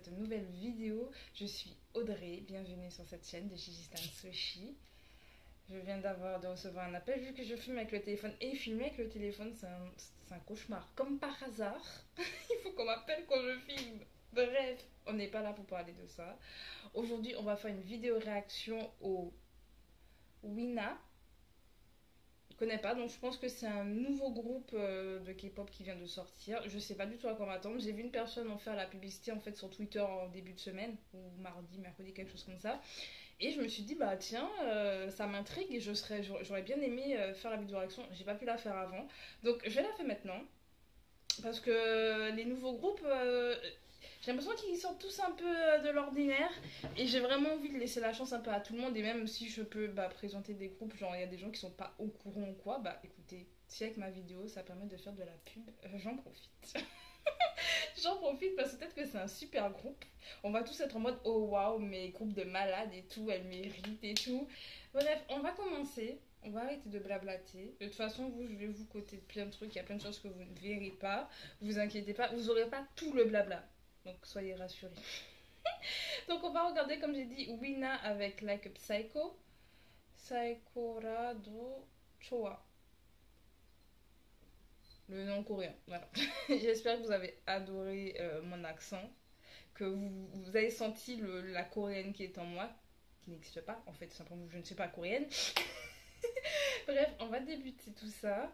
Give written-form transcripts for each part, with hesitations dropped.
cette nouvelle vidéo. Je suis Audrey, bienvenue sur cette chaîne de Gigi Stan Sushi. Je viens de recevoir un appel vu que je filme avec le téléphone. Et filmer avec le téléphone, c'est un cauchemar. Comme par hasard, il faut qu'on m'appelle quand je filme. Bref, on n'est pas là pour parler de ça. Aujourd'hui, on va faire une vidéo réaction au Wina. Je connais pas, donc je pense que c'est un nouveau groupe de K-pop qui vient de sortir. Je sais pas du tout à quoi m'attendre. J'ai vu une personne en faire la publicité en fait sur Twitter en début de semaine, ou mardi, mercredi, quelque chose comme ça. Et je me suis dit, bah tiens, ça m'intrigue et j'aurais bien aimé faire la vidéo réaction. J'ai pas pu la faire avant. Donc je vais la faire maintenant. Parce que les nouveaux groupes, j'ai l'impression qu'ils sortent tous un peu de l'ordinaire. Et j'ai vraiment envie de laisser la chance un peu à tout le monde. Et même si je peux présenter des groupes, genre il y a des gens qui sont pas au courant ou quoi, bah écoutez, si avec ma vidéo ça permet de faire de la pub, j'en profite. J'en profite parce que peut-être que c'est un super groupe. On va tous être en mode oh waouh, mais groupe de malades et tout, elle mérite et tout. Bref, on va commencer. On va arrêter de blablater. De toute façon, je vais vous coter plein de trucs. Il y a plein de choses que vous ne verrez pas. Vous inquiétez pas, vous n'aurez pas tout le blabla. Donc soyez rassurés. Donc on va regarder, comme j'ai dit, Wina avec Like a Psycho. Saikorado Choa. Le nom coréen, voilà. J'espère que vous avez adoré mon accent, que vous avez senti la coréenne qui est en moi, qui n'existe pas, en fait, simplement je ne suis pas coréenne. Bref, on va débuter tout ça.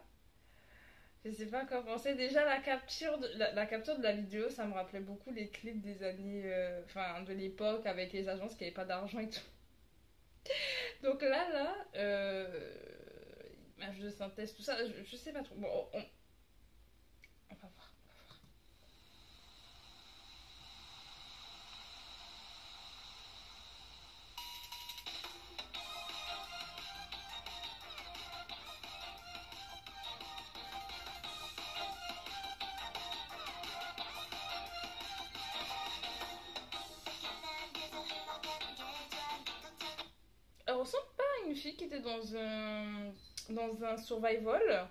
Je sais pas quoi penser. Déjà, la capture de la vidéo, ça me rappelait beaucoup les clips des années, de l'époque, avec les agences qui n'avaient pas d'argent et tout. Donc là, image de synthèse, tout ça, je sais pas trop. Bon, on va voir. Elle ressemble pas à une fille qui était dans un survival.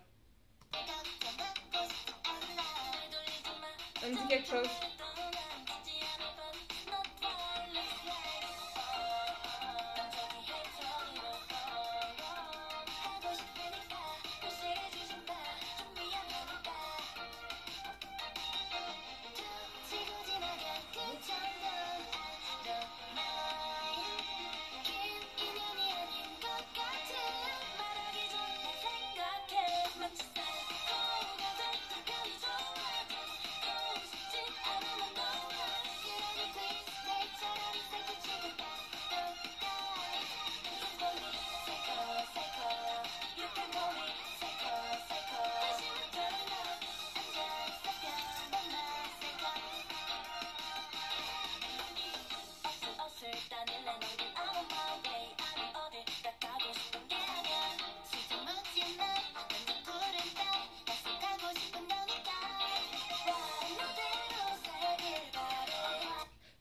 Elle me dit quelque chose.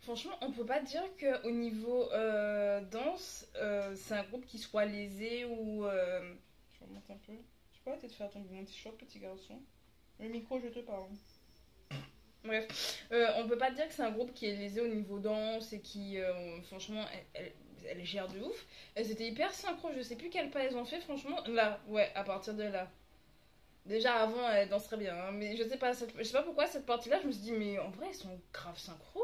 Franchement, on peut pas dire qu'au niveau danse, c'est un groupe qui soit lésé ou... Je remonte un peu. Je peux arrêter de faire tomber mon t-shirt, petit garçon. Le micro, je te parle. Bref, on peut pas dire que c'est un groupe qui est lésé au niveau danse et qui, franchement, elle gère de ouf. Elles étaient hyper synchro, je sais plus quel pas elles ont fait, franchement. Là, ouais, à partir de là. Déjà avant, elles danseraient bien, hein, mais je sais pas pourquoi cette partie-là, je me suis dit, mais en vrai, elles sont grave synchro.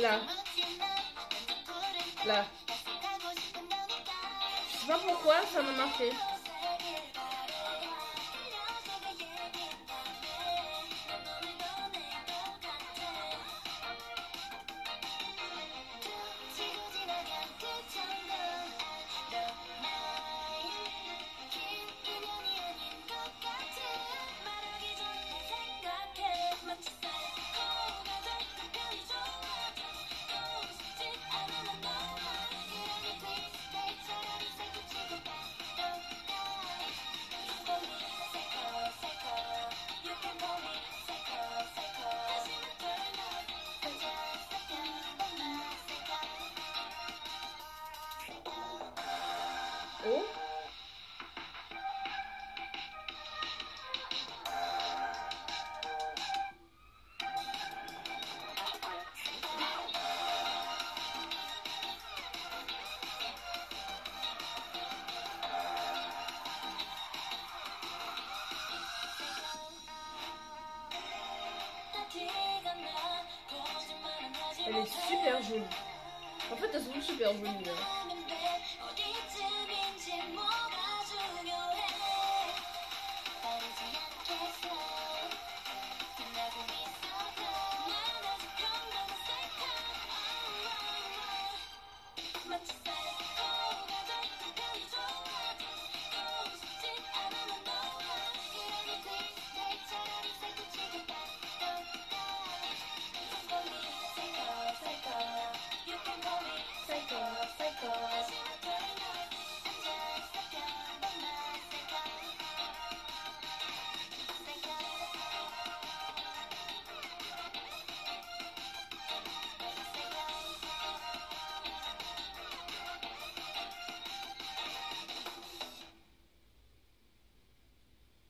Là. Là. Je sais pas pourquoi, ça m'a marqué. Elle est super jolie. En fait, elles sont super jolies.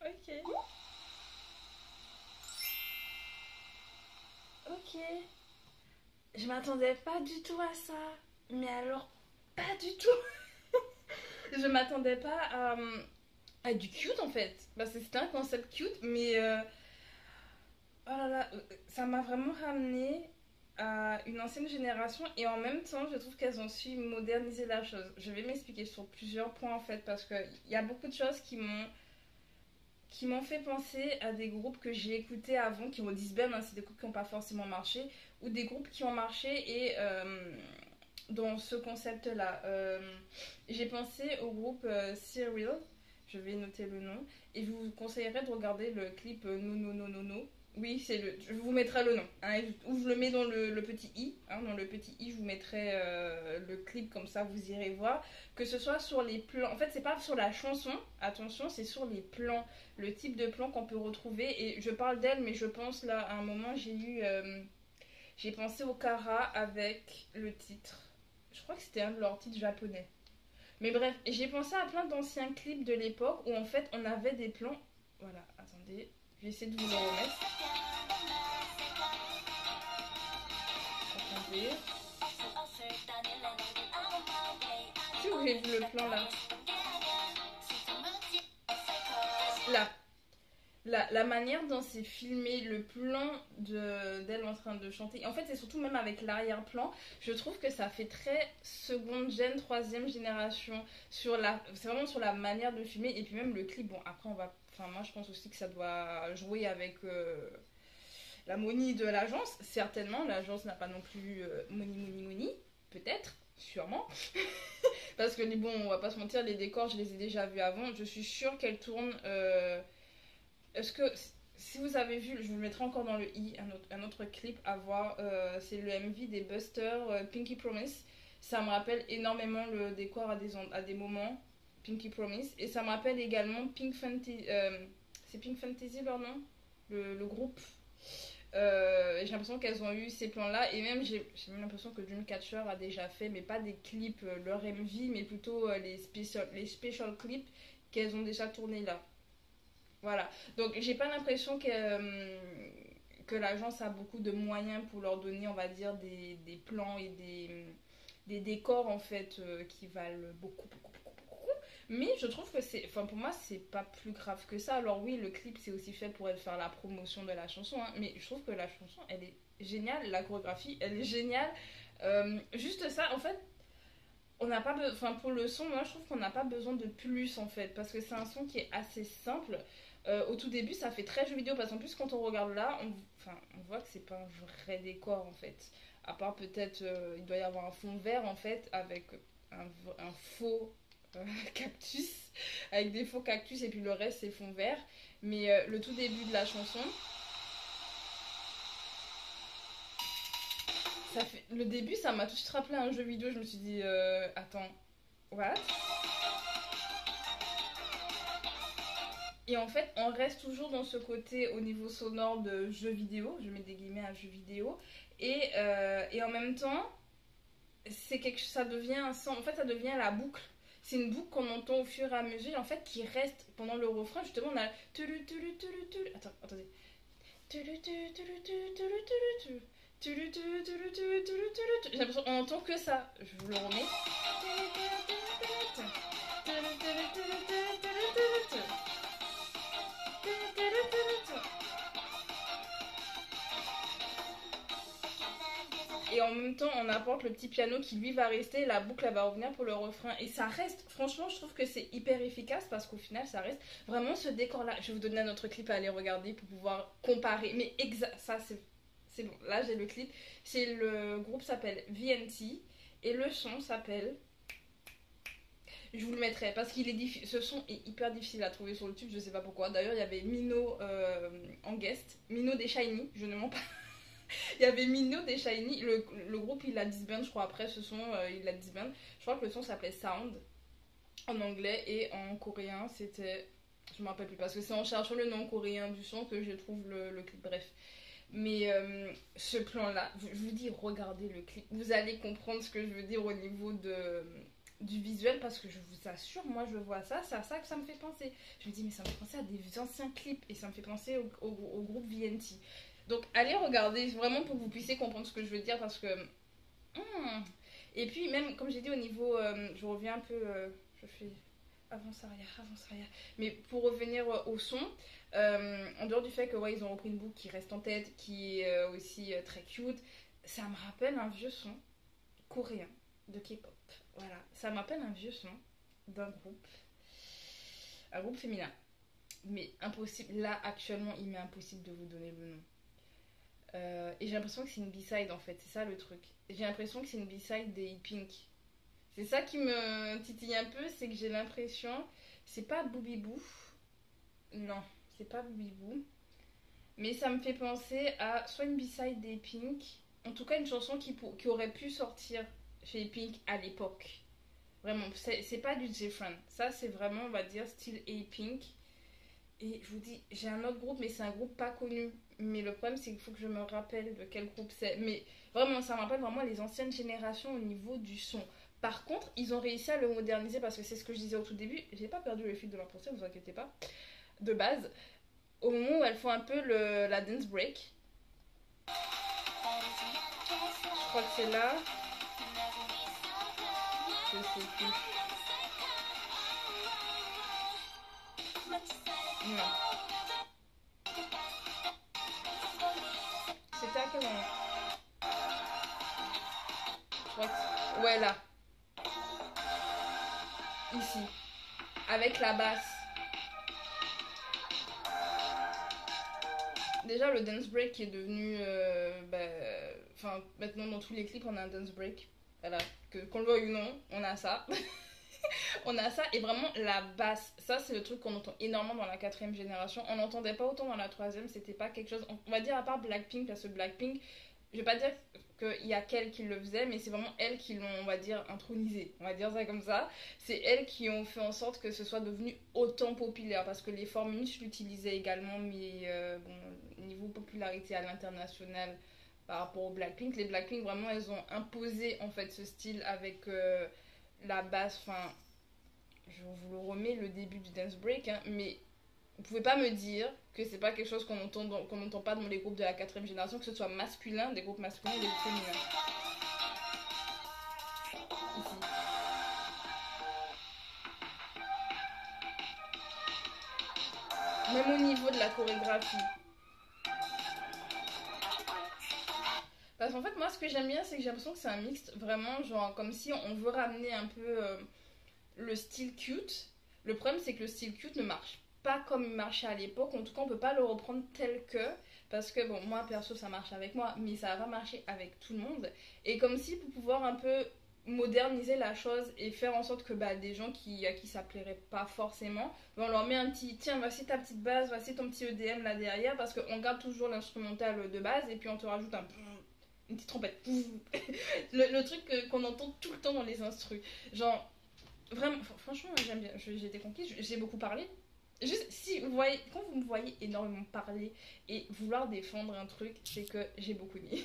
Ok. Ok. Je m'attendais pas du tout à ça. Mais alors, pas du tout. Je m'attendais pas à du cute en fait. Parce que c'était un concept cute, mais oh là là, ça m'a vraiment ramené à une ancienne génération et en même temps, je trouve qu'elles ont su moderniser la chose. Je vais m'expliquer sur plusieurs points en fait parce qu'il y a beaucoup de choses qui m'ont fait penser à des groupes que j'ai écoutés avant, qui ont disband, hein, c'est des groupes qui n'ont pas forcément marché, ou des groupes qui ont marché et dans ce concept-là. J'ai pensé au groupe Serial, je vais noter le nom, et je vous conseillerais de regarder le clip No No No No No. Oui, je vous mettrai le nom, hein, ou je le mets dans le petit i, hein, dans le petit i, je vous mettrai le clip comme ça, vous irez voir. Que ce soit sur les plans, en fait, c'est pas sur la chanson, attention, c'est sur les plans, le type de plan qu'on peut retrouver. Et je parle d'elle, mais je pense là, à un moment, j'ai pensé au Kara avec le titre. Je crois que c'était un de leurs titres japonais. Mais bref, j'ai pensé à plein d'anciens clips de l'époque où en fait on avait des plans. Voilà, attendez, je vais essayer de vous le remettre. Attendez. Si vous avez vu le plan là. Là. La manière dont c'est filmé, le plan d'elle en train de chanter. En fait, c'est surtout même avec l'arrière-plan. Je trouve que ça fait très seconde gen, troisième génération. C'est vraiment sur la manière de filmer. Et puis même le clip. Bon, après, enfin, moi, je pense aussi que ça doit jouer avec la money de l'agence. Certainement, l'agence n'a pas non plus money. Peut-être. Sûrement. Parce que, bon, on va pas se mentir, les décors, je les ai déjà vus avant. Je suis sûre qu'elle tourne... Est-ce que si vous avez vu, je vous le mettrai encore dans le i, un autre clip à voir, c'est le MV des Buster, Pinky Promise. Ça me rappelle énormément le décor à des moments, Pinky Promise. Et ça me rappelle également Pink Fantasy, c'est Pink Fantasy leur nom, le groupe. J'ai l'impression qu'elles ont eu ces plans-là. Et même, j'ai même l'impression que Dreamcatcher a déjà fait, mais pas des clips, leur MV, mais plutôt les special clips qu'elles ont déjà tournés là. Voilà, donc j'ai pas l'impression que l'agence a beaucoup de moyens pour leur donner, on va dire, des plans et des décors en fait qui valent beaucoup. Mais je trouve que enfin pour moi, c'est pas plus grave que ça. Alors oui, le clip c'est aussi fait pour elle faire la promotion de la chanson, hein, mais je trouve que la chanson elle est géniale, la chorégraphie elle est géniale. Juste ça, en fait, on n'a pas enfin pour le son, moi je trouve qu'on n'a pas besoin de plus en fait, parce que c'est un son qui est assez simple. Au tout début, ça fait très jeu vidéo parce qu'en plus, quand on regarde là, on voit que c'est pas un vrai décor en fait. À part peut-être, il doit y avoir un fond vert en fait avec un faux cactus, avec des faux cactus et puis le reste c'est fond vert. Mais le tout début de la chanson, le début, ça m'a tout de suite rappelé un jeu vidéo. Je me suis dit, attends, what? Et en fait, on reste toujours dans ce côté au niveau sonore de jeu vidéo. Je mets des guillemets à jeu vidéo. Et en même temps, ça devient un son. En fait, ça devient la boucle. C'est une boucle qu'on entend au fur et à mesure. En fait, qui reste pendant le refrain. Justement, on a. Attends, attendez. J'ai l'impression qu'on entend que ça. Je vous le remets. et en même temps on apporte le petit piano qui lui va rester, la boucle elle va revenir pour le refrain et ça reste, franchement je trouve que c'est hyper efficace parce qu'au final ça reste vraiment ce décor là. Je vais vous donner un autre clip à aller regarder pour pouvoir comparer, mais ça c'est bon, là j'ai le clip, c'est le groupe s'appelle VNT et le son s'appelle, je vous le mettrai parce qu'il est ce son est hyper difficile à trouver sur le tube, je sais pas pourquoi. D'ailleurs il y avait Mino en guest, Mino des Shiny, je ne mens pas. Il y avait Mino des Shiny, le groupe il a disband je crois, après ce son il a disband. Je crois que le son s'appelait Sound en anglais et en coréen c'était, je me rappelle plus parce que c'est en cherchant le nom coréen du son que je trouve le clip, bref. Mais ce plan là, je vous dis regardez le clip, vous allez comprendre ce que je veux dire au niveau du visuel parce que je vous assure, moi je vois ça, c'est à ça que ça me fait penser. Je me dis mais ça me fait penser à des anciens clips et ça me fait penser au groupe VNT. Donc allez regarder vraiment pour que vous puissiez comprendre ce que je veux dire parce que... Et puis même comme j'ai dit au niveau... je reviens un peu... je fais avance arrière. Mais pour revenir au son, en dehors du fait que ouais, ils ont repris une boucle qui reste en tête, qui est aussi très cute, ça me rappelle un vieux son coréen de K-pop. Voilà, ça me rappelle un vieux son d'un groupe. Un groupe féminin. Mais impossible, là actuellement il m'est impossible de vous donner le nom. Et j'ai l'impression que c'est une B-side en fait, c'est ça le truc. J'ai l'impression que c'est une B-side des Pink. C'est ça qui me titille un peu, c'est que j'ai l'impression, c'est pas Boubibou, non, c'est pas Boubibou, mais ça me fait penser à soit une B-side des Pink, en tout cas une chanson qui aurait pu sortir chez Pink à l'époque. Vraiment, c'est pas du J-Friend, ça c'est vraiment on va dire style A-Pink. Et je vous dis, j'ai un autre groupe, mais c'est un groupe pas connu. Mais le problème, c'est qu'il faut que je me rappelle de quel groupe c'est. Mais vraiment, ça me rappelle vraiment les anciennes générations au niveau du son. Par contre, ils ont réussi à le moderniser parce que c'est ce que je disais au tout début. J'ai pas perdu le fil de ma pensée, vous inquiétez pas. De base, au moment où elles font un peu la dance break. Je crois que c'est là. Je sais plus. Non. C'était à quel moment? Je crois que... Ouais, là. Ici. Avec la basse. Déjà, le dance break qui est devenu... Enfin, maintenant, dans tous les clips, on a un dance break. Voilà. Qu'on le veuille ou non, on a ça. On a ça et vraiment la basse, ça c'est le truc qu'on entend énormément dans la 4ème génération. On n'entendait pas autant dans la 3ème, c'était pas quelque chose, on va dire à part Blackpink, parce que Blackpink, je vais pas dire qu'il y a qu'elle qui le faisait, mais c'est vraiment elles qui l'ont, on va dire, intronisé, on va dire ça comme ça. C'est elles qui ont fait en sorte que ce soit devenu autant populaire, parce que les Formules l'utilisaient également, mais bon, niveau popularité à l'international par rapport au Blackpink, les Blackpink vraiment elles ont imposé en fait ce style avec la basse, enfin je vous le remets le début du dance break, hein, mais vous pouvez pas me dire que c'est pas quelque chose qu'on n'entend pas dans les groupes de la 4ème génération, que ce soit masculin, des groupes masculins ou des groupes féminins. Ici. Même au niveau de la chorégraphie. Parce qu'en fait, moi, ce que j'aime bien, c'est que j'ai l'impression que c'est un mixte vraiment, genre, comme si on veut ramener un peu le style cute. Le problème, c'est que le style cute ne marche pas comme il marchait à l'époque. En tout cas, on peut pas le reprendre tel que. Parce que, bon, moi, perso, ça marche avec moi, mais ça va pas marcher avec tout le monde. Et comme si, pour pouvoir un peu moderniser la chose et faire en sorte que des gens à qui ça plairait pas forcément, on leur met un petit, tiens, voici ta petite base, voici ton petit EDM là derrière, parce qu'on garde toujours l'instrumental de base, et puis on te rajoute une petite trompette. le truc qu'on entend tout le temps dans les instrus. Genre, vraiment, franchement, j'aime bien. J'ai été conquise, j'ai beaucoup parlé. Juste, si vous voyez, quand vous me voyez énormément parler et vouloir défendre un truc, c'est que j'ai beaucoup dit.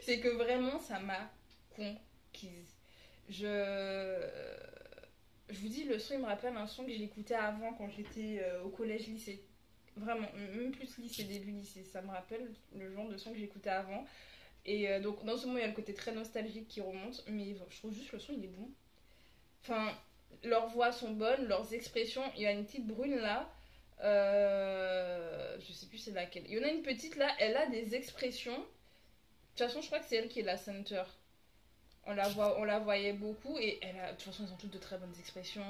C'est que vraiment, ça m'a conquise. Je vous dis, le son, il me rappelle un son que j'écoutais avant quand j'étais au collège-lycée. Vraiment, même plus lycée, début lycée. Ça me rappelle le genre de son que j'écoutais avant. Et donc, dans ce moment, il y a le côté très nostalgique qui remonte. Mais je trouve juste le son, il est bon. Enfin, leurs voix sont bonnes, leurs expressions. Il y a une petite brune là. Je sais plus c'est laquelle. Il y en a une petite là, elle a des expressions toute façon, je crois que c'est elle qui est la center. On la voyait beaucoup et de toute façon, ils ont toutes de très bonnes expressions.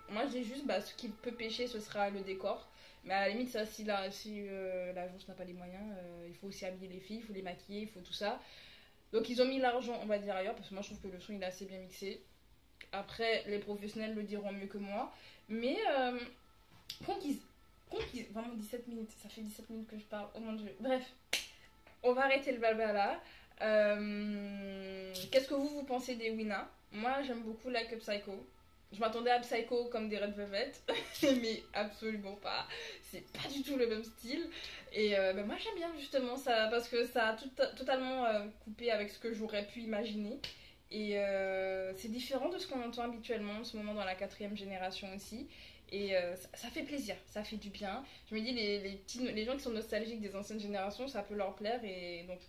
Moi, je dis juste, bah, ce qui peut pêcher, ce sera le décor. Mais à la limite, ça, si l'agence n'a pas les moyens, il faut aussi habiller les filles, il faut les maquiller, il faut tout ça. Donc, ils ont mis l'argent, on va dire, ailleurs, parce que moi, je trouve que le son, il est assez bien mixé. Après, les professionnels le diront mieux que moi. Mais, conquise. Conquise. Vraiment, 17 minutes. Ça fait 17 minutes que je parle. Oh mon dieu. Bref, on va arrêter le blabla là. Qu'est-ce que vous pensez des Winna? Moi, j'aime beaucoup Like a Psycho. Je m'attendais à Psycho comme des Red Velvet, mais absolument pas. C'est pas du tout le même style. Et bah, moi, j'aime bien justement ça parce que ça a totalement coupé avec ce que j'aurais pu imaginer. Et c'est différent de ce qu'on entend habituellement en ce moment dans la quatrième génération aussi. Et ça fait plaisir, ça fait du bien. Je me dis, les gens qui sont nostalgiques des anciennes générations, ça peut leur plaire. Et donc,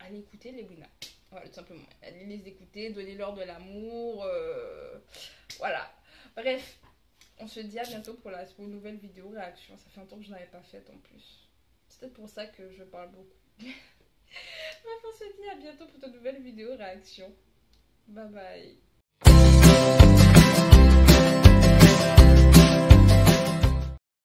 allez écouter les Winna. Voilà, tout simplement. Allez les écouter, donnez-leur de l'amour. Voilà. Bref, on se dit à bientôt pour une nouvelle vidéo réaction. Ça fait longtemps que je n'avais pas faite en plus. C'est peut-être pour ça que je parle beaucoup. Bref, on se dit à bientôt pour de nouvelles vidéos réaction. Bye bye.